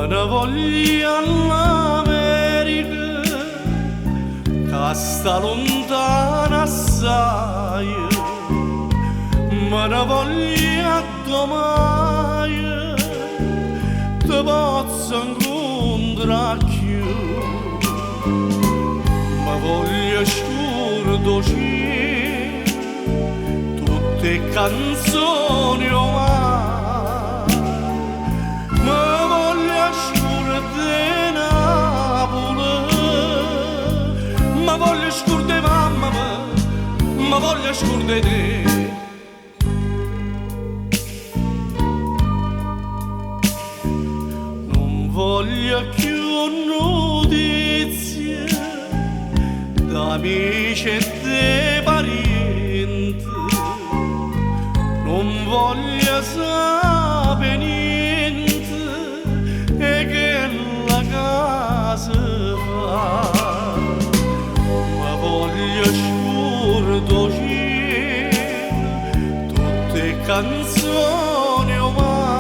Ma ne voglio all'America, che sta lontana assai. Ma ne voglio a domani, ti posso incontrare più. Ma voglio scordare tutte canzoni umane. Ma voglio scordare Napoli, ma voglio scordare mamma mia, ma voglio scordare te. Voglio più notizie d'amici e di parenti, non voglio sapere niente e che la casa fa, ma voglio scordare tutte canzoni umane.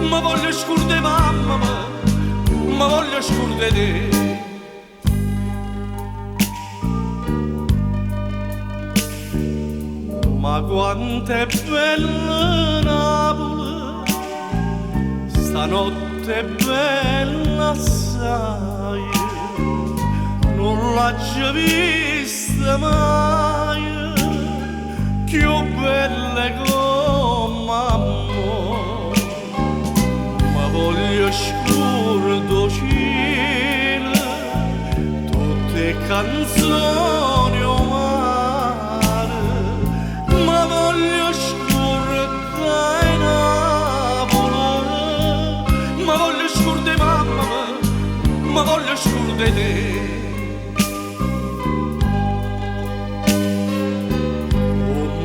Ma voglio scordare mamma mia, ma voglio scordare te. Ma quanto è bella Napoli, stanotte è bella assai, non l'ho già vista mai, più bella come amore. Voglio scordare tutte canzoni umane, ma voglio scordare Napoli, ma voglio scordare mamma mia, ma voglio scordare te.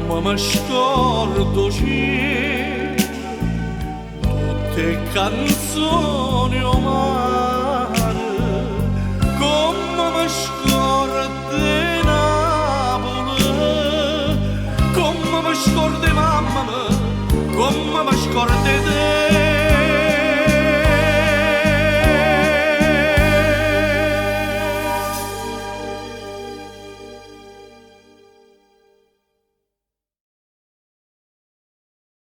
Oh, ma mi scordo tutte canzoni umane.